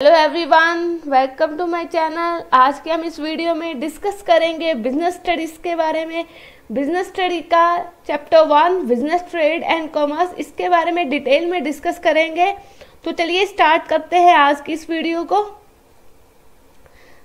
Hello everyone, welcome to my channel. आज के हम इस वीडियो में डिस्कस करेंगे बिजनेस स्टडीज़ के बारे में। बिजनेस स्टडी का chapter 1 business trade and commerce, इसके बारे में डिटेल में डिस्कस करेंगे। तो चलिए स्टार्ट करते हैं आज की इस वीडियो को।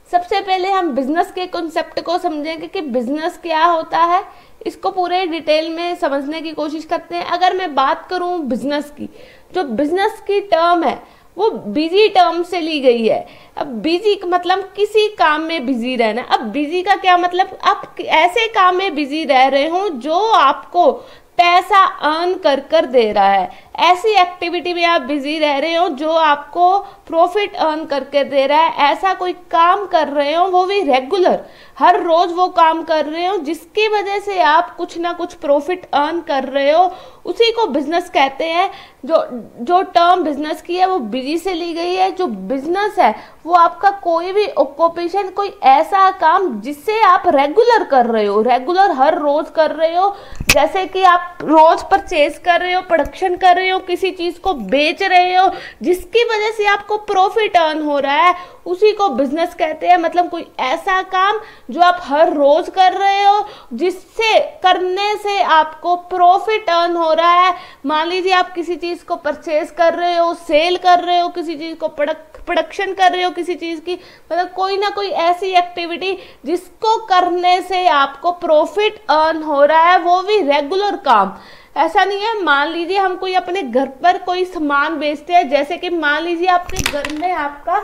सबसे पहले हम बिजनेस के कॉन्सेप्ट को समझेंगे कि बिजनेस क्या होता है, इसको पूरे डिटेल में समझने की कोशिश करते हैं। अगर मैं बात करूं बिजनेस की, जो बिजनेस की टर्म है वो बिजी टर्म से ली गई है। अब बिजी मतलब किसी काम में बिजी रहना। अब बिजी का क्या मतलब, आप ऐसे काम में बिजी रह रहे हो जो आपको पैसा अर्न कर कर दे रहा है। ऐसी एक्टिविटी में आप बिजी रह रहे हो जो आपको प्रॉफिट अर्न करके दे रहा है। ऐसा कोई काम कर रहे हो, वो भी रेगुलर, हर रोज वो काम कर रहे हो जिसकी वजह से आप कुछ ना कुछ प्रॉफिट अर्न कर रहे हो, उसी को बिजनेस कहते हैं। जो टर्म बिजनेस की है वो बिजी से ली गई है। जो बिजनेस है वो आपका कोई भी ऑक्यूपेशन, कोई ऐसा काम जिससे आप रेगुलर कर रहे हो, रेगुलर हर रोज कर रहे हो। जैसे कि आप रोज परचेज कर रहे हो, प्रोडक्शन कर रहे हो, किसी चीज को बेच रहे हो जिसकी वजह से आपको प्रॉफिट अर्न हो रहा है, उसी को बिजनेस कहते हैं। मतलब कोई ऐसा काम जो आप हर रोज कर रहे हो जिससे करने से आपको प्रॉफिट अर्न हो रहा है। मान लीजिए आप किसी चीज को परचेज कर रहे हो, सेल कर रहे हो, किसी चीज को प्रोडक्शन कर रहे हो किसी चीज की, मतलब कोई ना कोई ऐसी एक्टिविटी जिसको करने से आपको प्रॉफिट अर्न हो रहा है, वो भी रेगुलर काम। ऐसा नहीं है, मान लीजिए हम कोई अपने घर पर कोई सामान बेचते हैं। जैसे कि मान लीजिए आपके घर में आपका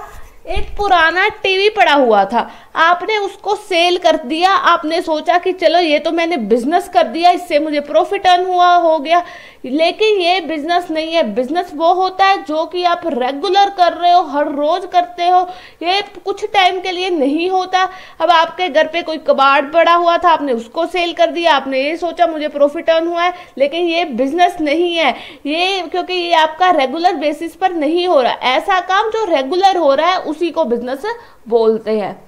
एक पुराना टीवी पड़ा हुआ था, आपने उसको सेल कर दिया। आपने सोचा कि चलो ये तो मैंने बिजनेस कर दिया, इससे मुझे प्रॉफिट अर्न हो गया। लेकिन ये बिजनेस नहीं है। बिजनेस वो होता है जो कि आप रेगुलर कर रहे हो, हर रोज करते हो। ये कुछ टाइम के लिए नहीं होता। अब आपके घर पे कोई कबाड़ पड़ा हुआ था, आपने उसको सेल कर दिया, आपने ये सोचा मुझे प्रॉफिट अर्न हुआ है, लेकिन ये बिजनेस नहीं है। ये क्योंकि ये आपका रेगुलर बेसिस पर नहीं हो रहा। ऐसा काम जो रेगुलर हो रहा है उसी को बिजनेस बोलते हैं।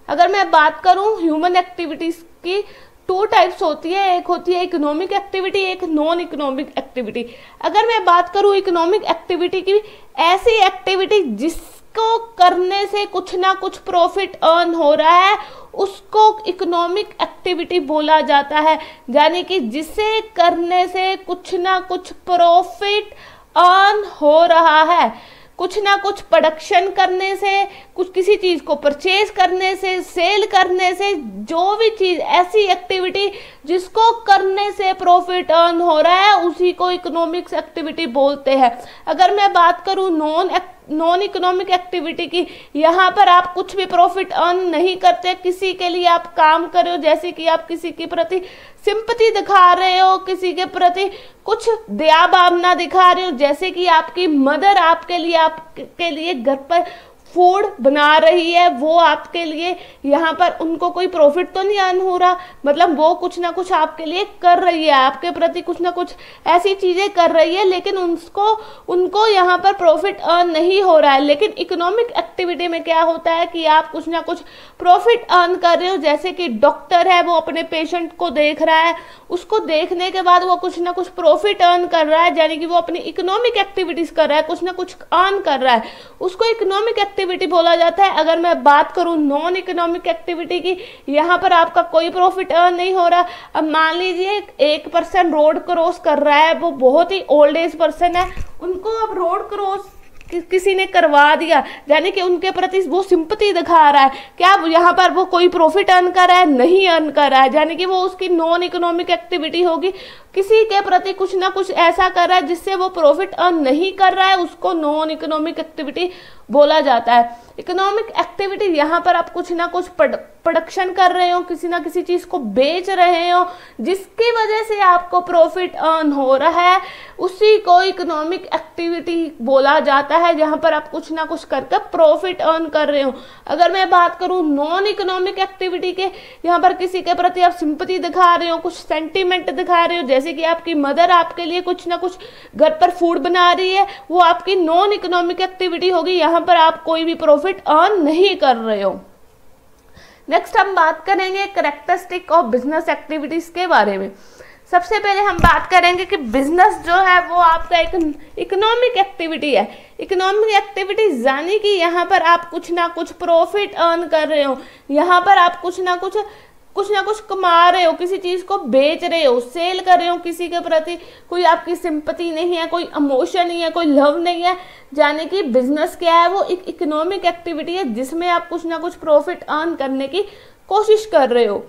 अगर मैं बात करूं ह्यूमन एक्टिविटीज की, 2 टाइप्स होती है। एक होती है इकोनॉमिक एक्टिविटी, एक नॉन इकोनॉमिक एक्टिविटी। अगर मैं बात करूं इकोनॉमिक एक्टिविटी की, ऐसी एक्टिविटी जिसको करने से कुछ ना कुछ प्रॉफिट अर्न हो रहा है, उसको इकोनॉमिक एक्टिविटी बोला जाता है। यानी कि जिसे करने से कुछ ना कुछ प्रॉफिट अर्न हो रहा है। कुछ ना कुछ प्रोडक्शन करने से, कुछ किसी चीज को परचेज करने से, सेल करने से, जो भी चीज ऐसी एक्टिविटी जिसको करने से प्रॉफिट अर्न हो रहा है, उसी को इकोनॉमिक्स एक्टिविटी बोलते हैं। अगर मैं बात करूं नॉन इकोनॉमिक एक्टिविटी की, यहाँ पर आप कुछ भी प्रॉफिट अर्न नहीं करते। किसी के लिए आप काम कर रहे हो, जैसे कि आप किसी के प्रति सिंपैथी दिखा रहे हो, किसी के प्रति कुछ दया भावना दिखा रहे हो। जैसे कि आपकी मदर आपके लिए घर पर फूड बना रही है, वो आपके लिए यहाँ पर उनको कोई प्रॉफिट तो नहीं अर्न हो रहा, मतलब वो कुछ ना कुछ आपके लिए कर रही है, आपके प्रति कुछ ना कुछ ऐसी चीजें कर रही है, लेकिन उनको यहाँ पर प्रॉफिट अर्न नहीं हो रहा है। लेकिन इकोनॉमिक एक्टिविटी में क्या होता है कि आप कुछ ना कुछ प्रॉफिट अर्न कर रहे हो। जैसे कि डॉक्टर है, वो अपने पेशेंट को देख रहा है, उसको देखने के बाद वो कुछ ना कुछ प्रॉफिट अर्न कर रहा है, यानी कि वो अपनी इकोनॉमिक एक्टिविटीज कर रहा है, कुछ ना कुछ अर्न कर रहा है, उसको इकोनॉमिक एक्टिविटी बोला जाता है। अगर मैं बात करूं नॉन इकोनॉमिक एक्टिविटी की, यहाँ पर आपका कोई प्रॉफिट अर्न नहीं हो रहा। अब मान लीजिए एक पर्सन रोड क्रॉस कर रहा है, वो बहुत ही ओल्ड एज पर्सन है, उनको अब रोड क्रॉस किसी ने करवा दिया, यानी कि उनके प्रति वो सिंपैथी दिखा रहा है। क्या यहाँ पर वो कोई प्रॉफिट अर्न कर रहा है? नहीं अर्न कर रहा है, यानी कि वो उसकी नॉन इकोनॉमिक एक्टिविटी होगी। किसी के प्रति कुछ ना कुछ ऐसा कर रहा है जिससे वो प्रॉफिट अर्न नहीं कर रहा है, उसको नॉन इकोनॉमिक एक्टिविटी बोला जाता है। इकोनॉमिक एक्टिविटी यहाँ पर आप कुछ ना कुछ प्रोडक्शन कर रहे हो, किसी ना किसी चीज को बेच रहे हो जिसकी वजह से आपको प्रॉफिट अर्न हो रहा है, उसी को इकोनॉमिक एक्टिविटी बोला जाता है, जहां पर आप कुछ ना कुछ करके प्रॉफिट अर्न कर रहे हो। अगर मैं बात करूं नॉन इकोनॉमिक एक्टिविटी के, यहाँ पर किसी के प्रति आप सिंपैथी दिखा रहे हो, कुछ सेंटीमेंट दिखा रहे हो, जैसे कि आपकी मदर आपके लिए कुछ ना कुछ घर पर फूड बना रही है, वो आपकी नॉन इकोनॉमिक एक्टिविटी होगी। यहाँ पर आप कोई भी प्रॉफिट अर्न नहीं कर रहे हो। नेक्स्ट हम बात करेंगे कैरेक्टरिस्टिक ऑफ बिजनेस एक्टिविटीज के बारे में। सबसे पहले हम बात करेंगे कि बिजनेस जो है वो आपका एक इकोनॉमिक एक्टिविटी है। इकोनॉमिक एक्टिविटी यानी कि यहाँ पर आप कुछ ना कुछ प्रॉफिट अर्न कर रहे हो, यहाँ पर आप कुछ ना कुछ कमा रहे हो, किसी चीज को बेच रहे हो, सेल कर रहे हो, किसी के प्रति कोई आपकी सिंपैथी नहीं है, कोई इमोशन नहीं है, कोई लव नहीं है। यानी कि बिजनेस क्या है, वो एक इकोनॉमिक एक्टिविटी है जिसमें आप कुछ ना कुछ प्रॉफिट अर्न करने की कोशिश कर रहे हो।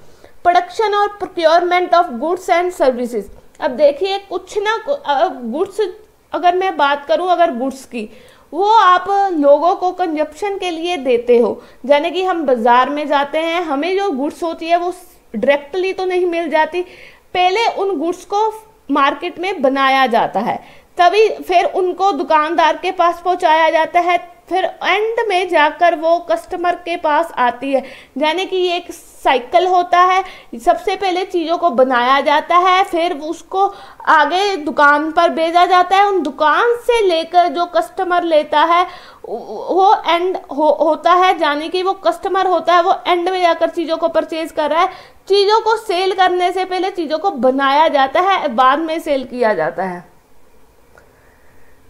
प्रोडक्शन और procurement of goods and services. अब देखिए कुछ ना गुड्स, अगर मैं बात करूं अगर गुड्स की, वो आप लोगों को कंजप्शन के लिए देते हो। यानी कि हम बाजार में जाते हैं, हमें जो गुड्स होती है वो डायरेक्टली तो नहीं मिल जाती, पहले उन गुड्स को मार्केट में बनाया जाता है, तभी फिर उनको दुकानदार के पास पहुंचाया जाता है, फिर एंड में जाकर वो कस्टमर के पास आती है। यानी कि ये एक साइकिल होता है, सबसे पहले चीज़ों को बनाया जाता है, फिर उसको आगे दुकान पर भेजा जाता है, उन दुकान से लेकर जो कस्टमर लेता है वो एंड होता है। यानी कि वो कस्टमर होता है, वो एंड में जाकर चीज़ों को परचेज कर रहा है। चीज़ों को सेल करने से पहले चीज़ों को बनाया जाता है, बाद में सेल किया जाता है।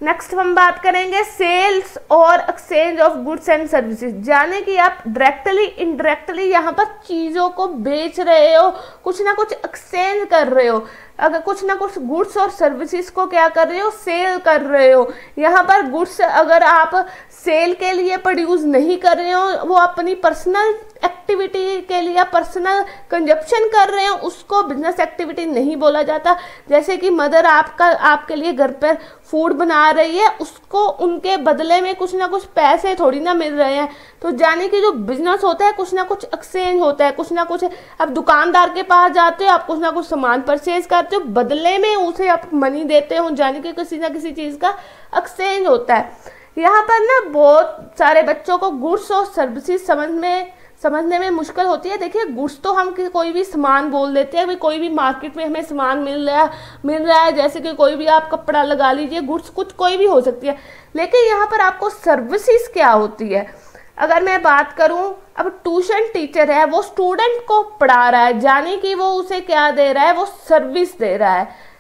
नेक्स्ट हम बात करेंगे सेल्स और exchange of goods and services. यानी कि आप डायरेक्टली इनडायरेक्टली यहाँ पर चीज़ों को बेच रहे हो, कुछ ना कुछ एक्सचेंज कर रहे हो, अगर कुछ ना कुछ गुड्स और सर्विसेज को क्या कर रहे हो, सेल कर रहे हो। यहाँ पर गुड्स अगर आप सेल के लिए प्रोड्यूस नहीं कर रहे हो, वो अपनी पर्सनल एक्टिविटी के लिए पर्सनल कंजप्शन कर रहे हो, उसको बिजनेस एक्टिविटी नहीं बोला जाता। जैसे कि मदर आपके लिए घर पर फूड बना रही है, उसको उनके बदले में कुछ ना कुछ पैसे थोड़ी ना मिल रहे हैं। तो जाने कि जो बिजनेस होता है कुछ ना कुछ एक्सचेंज होता है, कुछ ना कुछ आप दुकानदार के पास जाते हो, आप कुछ ना कुछ सामान परचेज करते हो, बदले में उसे आप मनी देते हो, जाने कि किसी ना किसी चीज़ का एक्सचेंज होता है। यहाँ पर ना बहुत सारे बच्चों को गुड्स और सर्विसेज समझने में मुश्किल होती है। देखिए गुड्स तो हम कोई भी सामान बोल देते हैं, कोई भी मार्केट में हमें सामान मिल रहा है, जैसे कि कोई भी आप कपड़ा लगा लीजिए, गुड्स कुछ कोई भी हो सकती है। लेकिन यहाँ पर आपको सर्विसेज क्या होती है, अगर मैं बात करूं, अब ट्यूशन टीचर है, वो स्टूडेंट को पढ़ा रहा है, यानी कि वो उसे क्या दे रहा है, वो सर्विस दे रहा है।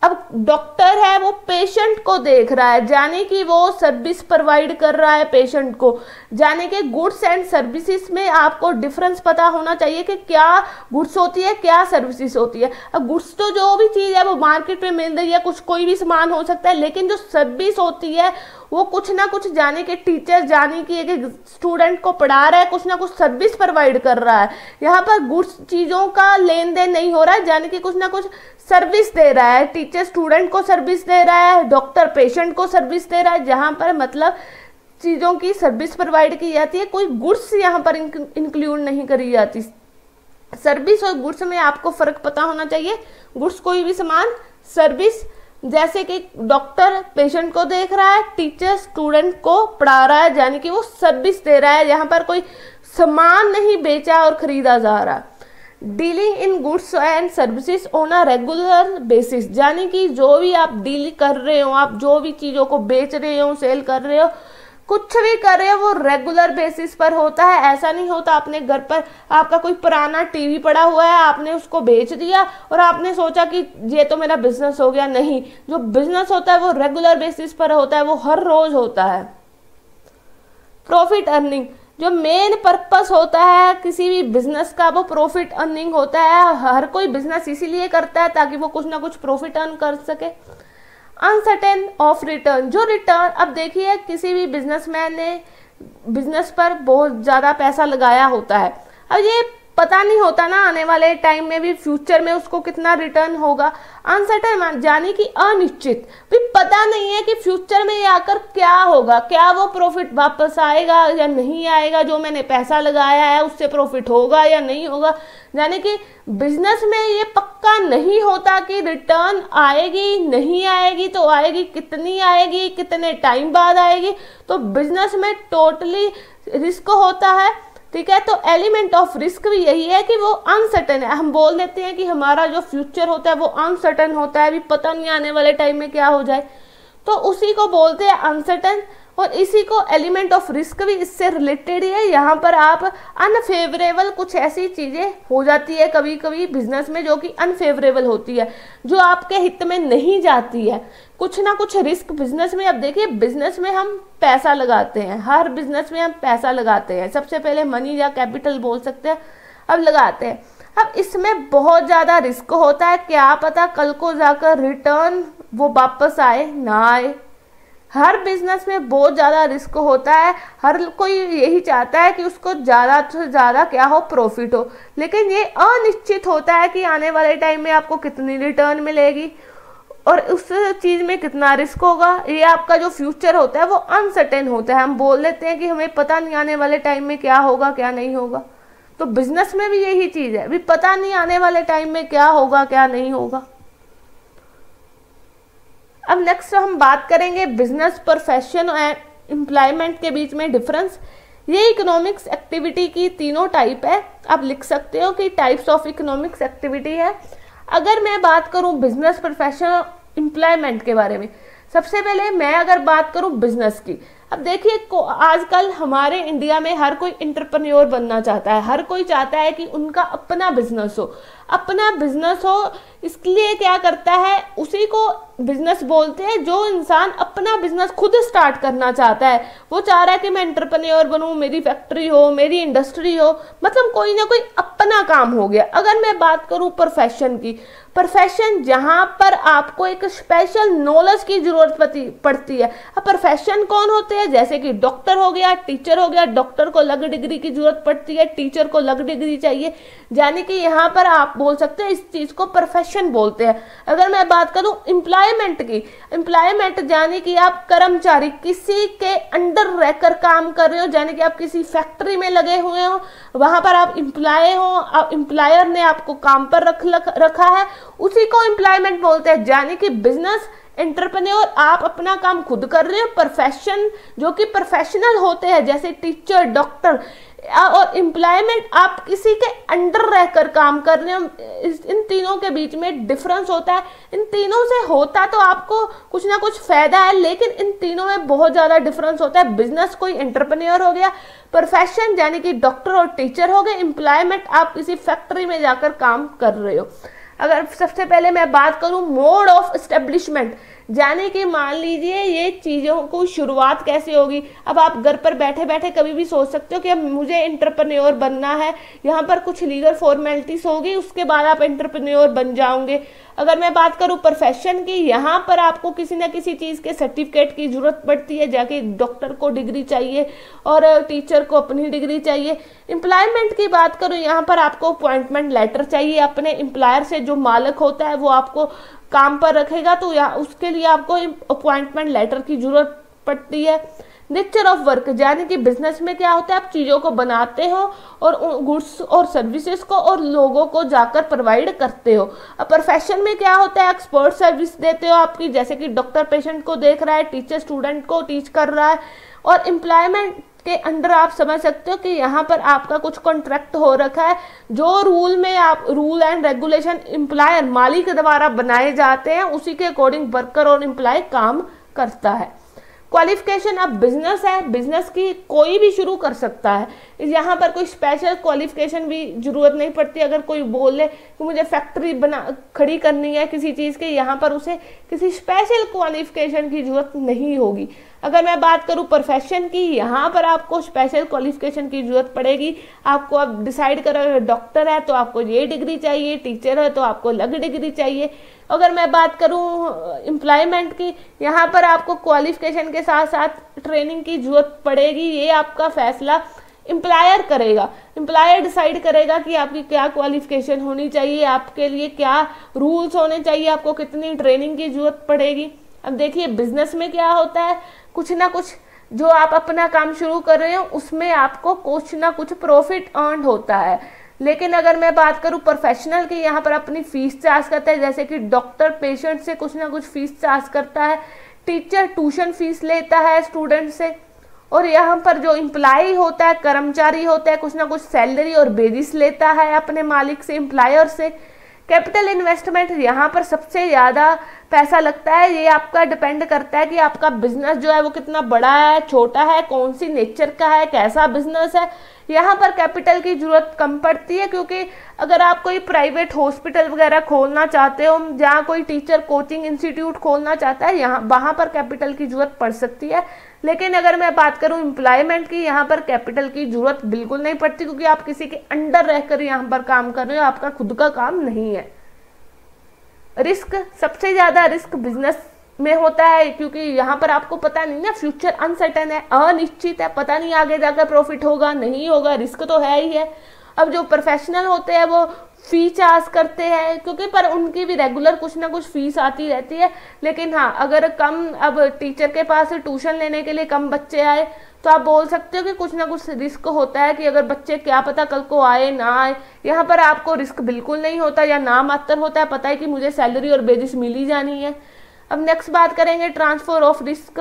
अब डॉक्टर है, वो पेशेंट को देख रहा है, यानी कि वो सर्विस प्रोवाइड कर रहा है पेशेंट को। यानी कि गुड्स एंड सर्विसेज में आपको डिफरेंस पता होना चाहिए कि क्या गुड्स होती है, क्या सर्विसेज होती है। अब गुड्स तो जो भी चीज़ है वो मार्केट में मिल रही है, कुछ कोई भी सामान हो सकता है, लेकिन जो सर्विस होती है वो कुछ ना कुछ, जाने के टीचर जाने की एक स्टूडेंट को पढ़ा रहा है, कुछ ना कुछ सर्विस प्रोवाइड कर रहा है। यहाँ पर गुड्स चीज़ों का लेन देन नहीं हो रहा है, जाने कि कुछ ना कुछ सर्विस दे रहा है। टीचर स्टूडेंट को सर्विस दे रहा है, डॉक्टर पेशेंट को सर्विस दे रहा है। जहाँ पर मतलब चीज़ों की सर्विस प्रोवाइड की जाती है, कोई गुड्स यहाँ पर इंक्लूड नहीं करी जाती। सर्विस और गुड्स में आपको फ़र्क पता होना चाहिए। गुड्स कोई भी सामान, सर्विस जैसे कि डॉक्टर पेशेंट को देख रहा है, टीचर स्टूडेंट को पढ़ा रहा है, यानी कि वो सर्विस दे रहा है। यहाँ पर कोई सामान नहीं बेचा और खरीदा जा रहा। Dealing in goods and services on a regular basis, यानी कि जो भी आप डील कर रहे हो, आप जो भी चीज़ों को बेच रहे हो, सेल कर रहे हो, कुछ भी कर रहे हो, वो रेगुलर बेसिस पर होता है। ऐसा नहीं होता आपने घर पर आपका कोई पुराना टीवी पड़ा हुआ है, आपने उसको बेच दिया और आपने सोचा कि ये तो मेरा बिजनेस हो गया। नहीं, जो बिजनेस होता है वो रेगुलर बेसिस पर होता है, वो हर रोज होता है। प्रॉफिट अर्निंग, जो मेन पर्पस होता है किसी भी बिजनेस का, वो प्रॉफिट अर्निंग होता है। हर कोई बिजनेस इसीलिए करता है ताकि वो कुछ ना कुछ प्रॉफिट अर्न कर सके। अनसर्टेन ऑफ रिटर्न, जो रिटर्न, अब देखिए किसी भी बिजनेसमैन ने बिजनेस पर बहुत ज़्यादा पैसा लगाया होता है, अब ये पता नहीं होता ना आने वाले टाइम में भी, फ्यूचर में उसको कितना रिटर्न होगा। अनसर्टेन यानी कि अनिश्चित, भी पता नहीं है कि फ्यूचर में आकर क्या होगा, क्या वो प्रॉफिट वापस आएगा या नहीं आएगा, जो मैंने पैसा लगाया है उससे प्रॉफिट होगा या नहीं होगा। यानी कि बिजनेस में ये पक्का नहीं होता कि रिटर्न आएगी नहीं आएगी, तो आएगी कितनी आएगी, कितने टाइम बाद आएगी। तो बिजनेस में टोटली रिस्क होता है, ठीक है। तो एलिमेंट ऑफ रिस्क भी यही है कि वो अनसर्टेन है। हम बोल देते हैं कि हमारा जो फ्यूचर होता है वो अनसर्टेन होता है, अभी पता नहीं आने वाले टाइम में क्या हो जाए, तो उसी को बोलते हैं अनसर्टेन। और इसी को एलिमेंट ऑफ रिस्क भी इससे रिलेटेड ही है। यहाँ पर आप अनफेवरेबल कुछ ऐसी चीज़ें हो जाती है कभी कभी बिजनेस में जो कि अनफेवरेबल होती है, जो आपके हित में नहीं जाती है। कुछ ना कुछ रिस्क बिजनेस में, अब देखिए बिजनेस में हम पैसा लगाते हैं, हर बिजनेस में हम पैसा लगाते हैं, सबसे पहले मनी या कैपिटल बोल सकते हैं, अब लगाते हैं। अब इसमें बहुत ज़्यादा रिस्क होता है, क्या पता कल को जाकर रिटर्न वो वापस आए ना आए। हर बिजनेस में बहुत ज़्यादा रिस्क होता है, हर कोई यही चाहता है कि उसको ज़्यादा से ज़्यादा क्या हो, प्रॉफिट हो, लेकिन ये अनिश्चित होता है कि आने वाले टाइम में आपको कितनी रिटर्न मिलेगी और उस चीज़ में कितना रिस्क होगा। ये आपका जो फ्यूचर होता है वो अनसर्टेन होता है। हम बोल देते हैं कि हमें पता नहीं आने वाले टाइम में क्या होगा क्या नहीं होगा, तो बिजनेस में भी यही चीज़ है, भी पता नहीं आने वाले टाइम में क्या होगा क्या नहीं होगा। अब नेक्स्ट हम बात करेंगे बिजनेस, प्रोफेशन एंड एम्प्लॉयमेंट के बीच में डिफरेंस। ये इकोनॉमिक्स एक्टिविटी की तीनों टाइप है, आप लिख सकते हो कि टाइप्स ऑफ इकोनॉमिक्स एक्टिविटी है। अगर मैं बात करूं बिजनेस, प्रोफेशन, एम्प्लॉयमेंट के बारे में, सबसे पहले मैं अगर बात करूं बिजनेस की, अब देखिए आजकल हमारे इंडिया में हर कोई एंटरप्रेन्योर बनना चाहता है, हर कोई चाहता है कि उनका अपना बिजनेस हो, अपना बिजनेस हो। इसलिए क्या करता है, उसी को बिजनेस बोलते हैं जो इंसान अपना बिजनेस खुद स्टार्ट करना चाहता है। वो चाह रहा है कि मैं एंटरप्रेन्योर बनूं, मेरी फैक्ट्री हो, मेरी इंडस्ट्री हो, मतलब कोई ना कोई अपना काम हो गया। अगर मैं बात करूं प्रोफेशन की, प्रोफेशन जहां पर आपको एक स्पेशल नॉलेज की जरूरत पड़ती है। अब प्रोफेशन कौन होते हैं, जैसे कि डॉक्टर हो गया, टीचर हो गया, डॉक्टर को अलग डिग्री की जरूरत पड़ती है, टीचर को अलग डिग्री चाहिए, यानी कि यहाँ पर आप बोल सकते हैं इस चीज को प्रोफेशन बोलते हैं। अगर मैं बात करूं एम्प्लॉयमेंट की, एम्प्लॉयमेंट यानी कि आप कर्मचारी, किसी के अंडर रहकर काम कर रहे हो, यानी कि आप किसी फैक्ट्री में लगे हुए हो, वहां पर आप एम्प्लॉय हो, एम्प्लॉयर ने आपको काम पर रखा है, उसी को एम्प्लॉयमेंट बोलते हैं। यानी कि बिजनेस, एंटरप्रेन्योर, आप अपना काम खुद कर रहे हो। प्रोफेशन जो कि प्रोफेशनल होते हैं जैसे टीचर, डॉक्टर, और एम्प्लॉयमेंट आप किसी के अंडर रहकर काम कर रहे हो। इन तीनों के बीच में डिफरेंस होता है। इन तीनों से होता तो आपको कुछ ना कुछ फायदा है, लेकिन इन तीनों में बहुत ज्यादा डिफरेंस होता है। बिजनेस कोई एंटरप्रेन्योर हो गया, प्रोफेशन यानी कि डॉक्टर और टीचर हो गए, एम्प्लॉयमेंट आप किसी फैक्ट्री में जाकर काम कर रहे हो। अगर सबसे पहले मैं बात करूं मोड ऑफ एस्टेब्लिशमेंट, यानी कि मान लीजिए ये चीज़ों को शुरुआत कैसे होगी। अब आप घर पर बैठे बैठे कभी भी सोच सकते हो कि अब मुझे एंटरप्रेन्योर बनना है, यहाँ पर कुछ लीगल फॉर्मेलिटीज होगी, उसके बाद आप एंटरप्रेन्योर बन जाओगे। अगर मैं बात करूँ प्रोफेशन की, यहाँ पर आपको किसी न किसी चीज़ के सर्टिफिकेट की जरूरत पड़ती है, जाके डॉक्टर को डिग्री चाहिए और टीचर को अपनी डिग्री चाहिए। एम्प्लॉयमेंट की बात करूँ, यहाँ पर आपको अपॉइंटमेंट लेटर चाहिए अपने एम्प्लॉयर से, जो मालिक होता है वो आपको काम पर रखेगा, तो उसके लिए आपको अपॉइंटमेंट लेटर की जरूरत पड़ती है। नेचर ऑफ वर्क, यानी कि बिजनेस में क्या होता है, आप चीज़ों को बनाते हो और गुड्स और सर्विसेज को और लोगों को जाकर प्रोवाइड करते हो। अब प्रोफेशन में क्या होता है, एक्सपर्ट सर्विस देते हो आपकी, जैसे कि डॉक्टर पेशेंट को देख रहा है, टीचर स्टूडेंट को टीच कर रहा है। और एम्प्लॉयमेंट के अंडर आप समझ सकते हो कि यहाँ पर आपका कुछ कॉन्ट्रैक्ट हो रखा है, जो रूल एंड रेगुलेशन एम्प्लॉयर मालिक द्वारा बनाए जाते हैं, उसी के अकॉर्डिंग वर्कर और एम्प्लॉय काम करता है। क्वालिफिकेशन, अब बिजनेस है, बिजनेस की कोई भी शुरू कर सकता है, यहाँ पर कोई स्पेशल क्वालिफिकेशन भी जरूरत नहीं पड़ती। अगर कोई बोले कि मुझे फैक्ट्री खड़ी करनी है किसी चीज़ के, यहाँ पर उसे किसी स्पेशल क्वालिफिकेशन की जरूरत नहीं होगी। अगर मैं बात करूँ प्रोफेशन की, यहाँ पर आपको स्पेशल क्वालिफिकेशन की जरूरत पड़ेगी। आपको अब डिसाइड करो, डॉक्टर है तो आपको ये डिग्री चाहिए, टीचर है तो आपको अलग डिग्री चाहिए। अगर मैं बात करूँ एम्प्लॉयमेंट की, यहाँ पर आपको क्वालिफिकेशन के साथ साथ ट्रेनिंग की जरूरत पड़ेगी। ये आपका फैसला एम्प्लॉयर करेगा, एम्प्लॉयर डिसाइड करेगा कि आपकी क्या क्वालिफिकेशन होनी चाहिए, आपके लिए क्या रूल्स होने चाहिए, आपको कितनी ट्रेनिंग की जरूरत पड़ेगी। अब देखिए बिजनेस में क्या होता है, कुछ ना कुछ जो आप अपना काम शुरू कर रहे हो उसमें आपको कुछ ना कुछ प्रॉफिट अर्न होता है। लेकिन अगर मैं बात करूं प्रोफेशनल की, यहाँ पर अपनी फीस चार्ज करता है, जैसे कि डॉक्टर पेशेंट से कुछ ना कुछ फीस चार्ज करता है, टीचर ट्यूशन फीस लेता है स्टूडेंट से, और यहाँ पर जो एम्प्लॉय होता है, कर्मचारी होता है, कुछ ना कुछ सैलरी और वेजिस लेता है अपने मालिक से, एम्प्लॉयर से। कैपिटल इन्वेस्टमेंट, यहाँ पर सबसे ज़्यादा पैसा लगता है। ये आपका डिपेंड करता है कि आपका बिजनेस जो है वो कितना बड़ा है, छोटा है, कौन सी नेचर का है, कैसा बिजनेस है। यहाँ पर कैपिटल की जरूरत कम पड़ती है, क्योंकि अगर आप कोई प्राइवेट हॉस्पिटल वगैरह खोलना चाहते हो, जहाँ कोई टीचर कोचिंग इंस्टीट्यूट खोलना चाहता है, यहाँ वहाँ पर कैपिटल की जरूरत पड़ सकती है। लेकिन अगर मैं बात करूँ एम्प्लॉयमेंट की, यहाँ पर कैपिटल की जरूरत बिल्कुल नहीं पड़ती, क्योंकि आप किसी के अंडर रहकर यहाँ पर काम कर रहे हो, आपका खुद का काम नहीं है। रिस्क, सबसे ज्यादा रिस्क बिजनेस में होता है, क्योंकि यहाँ पर आपको पता नहीं ना, फ्यूचर अनसर्टेन है, अनिश्चित है, पता नहीं आगे जाकर प्रॉफिट होगा नहीं होगा, रिस्क तो है ही है। अब जो प्रोफेशनल होते हैं वो फी चार्ज करते हैं, क्योंकि पर उनकी भी रेगुलर कुछ ना कुछ फीस आती रहती है। लेकिन हाँ, अगर कम, अब टीचर के पास ट्यूशन लेने के लिए कम बच्चे आए तो आप बोल सकते हो कि कुछ ना कुछ रिस्क होता है कि अगर बच्चे क्या पता कल को आए ना आए। यहाँ पर आपको रिस्क बिल्कुल नहीं होता, या ना मात्र होता है, पता है कि मुझे सैलरी और बेसिस मिल ही जानी है। अब नेक्स्ट बात करेंगे ट्रांसफर ऑफ रिस्क।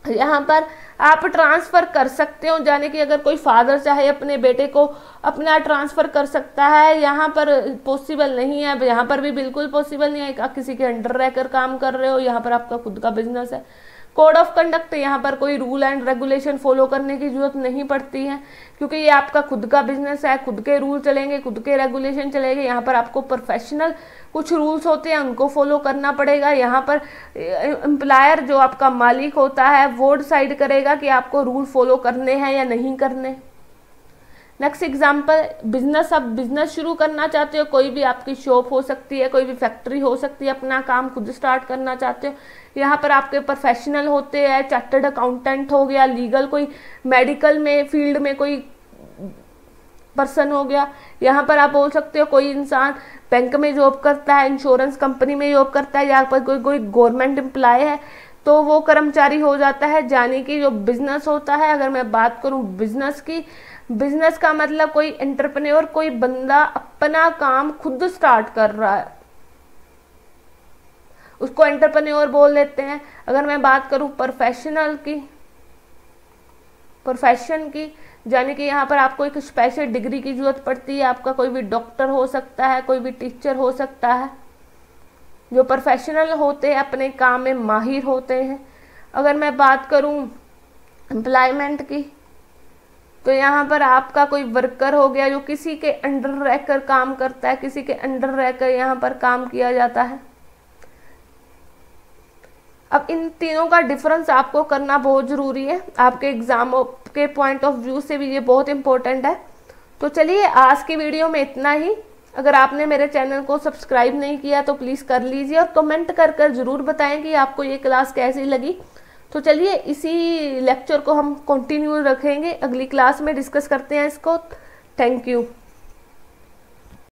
यहाँ पर आप ट्रांसफर कर सकते हो, जाने कि अगर कोई फादर चाहे अपने बेटे को अपना ट्रांसफर कर सकता है, यहाँ पर पॉसिबल नहीं है, यहाँ पर भी बिल्कुल पॉसिबल नहीं है। आप किसी के अंडर रहकर काम कर रहे हो, यहाँ पर आपका खुद का बिजनेस है। कोड ऑफ कंडक्ट, यहाँ पर कोई रूल एंड रेगुलेशन फॉलो करने की जरूरत नहीं पड़ती है, क्योंकि ये आपका खुद का बिजनेस है, खुद के रूल चलेंगे, खुद के रेगुलेशन चलेंगे। यहाँ पर आपको प्रोफेशनल कुछ रूल्स होते हैं, उनको फॉलो करना पड़ेगा। यहाँ पर एम्प्लॉयर जो आपका मालिक होता है वो डिसाइड करेगा कि आपको रूल फॉलो करने हैं या नहीं करने। नेक्स्ट एग्जाम्पल, बिजनेस, अब बिजनेस शुरू करना चाहते हो, कोई भी आपकी शॉप हो सकती है, कोई भी फैक्ट्री हो सकती है, अपना काम खुद स्टार्ट करना चाहते हो। यहाँ पर आपके प्रोफेशनल होते हैं, चार्टर्ड अकाउंटेंट हो गया, लीगल कोई मेडिकल में फील्ड में कोई पर्सन हो गया। यहाँ पर आप बोल सकते हो कोई इंसान बैंक में जॉब करता है, इंश्योरेंस कंपनी में जॉब करता है, यहाँ पर कोई गवर्नमेंट एम्प्लॉय है तो वो कर्मचारी हो जाता है। यानी कि जो बिजनेस होता है, अगर मैं बात करूँ बिजनेस की, बिजनेस का मतलब कोई एंटरप्रेन्योर, कोई बंदा अपना काम खुद स्टार्ट कर रहा है, उसको एंटरप्रेन्योर बोल देते हैं। अगर मैं बात करूं प्रोफेशनल की, प्रोफेशन की, यानी कि यहाँ पर आपको एक स्पेशल डिग्री की जरूरत पड़ती है। आपका कोई भी डॉक्टर हो सकता है, कोई भी टीचर हो सकता है। जो प्रोफेशनल होते हैं अपने काम में माहिर होते हैं। अगर मैं बात करूं एम्प्लॉयमेंट की, तो यहाँ पर आपका कोई वर्कर हो गया जो किसी के अंडर रहकर काम करता है, किसी के अंडर रहकर यहाँ पर काम किया जाता है। अब इन तीनों का डिफरेंस आपको करना बहुत ज़रूरी है, आपके एग्जाम के पॉइंट ऑफ व्यू से भी ये बहुत इंपॉर्टेंट है। तो चलिए आज की वीडियो में इतना ही। अगर आपने मेरे चैनल को सब्सक्राइब नहीं किया तो प्लीज़ कर लीजिए, और कमेंट कर ज़रूर बताएं कि आपको ये क्लास कैसी लगी। तो चलिए इसी लेक्चर को हम कंटिन्यू रखेंगे, अगली क्लास में डिस्कस करते हैं इसको। Thank you.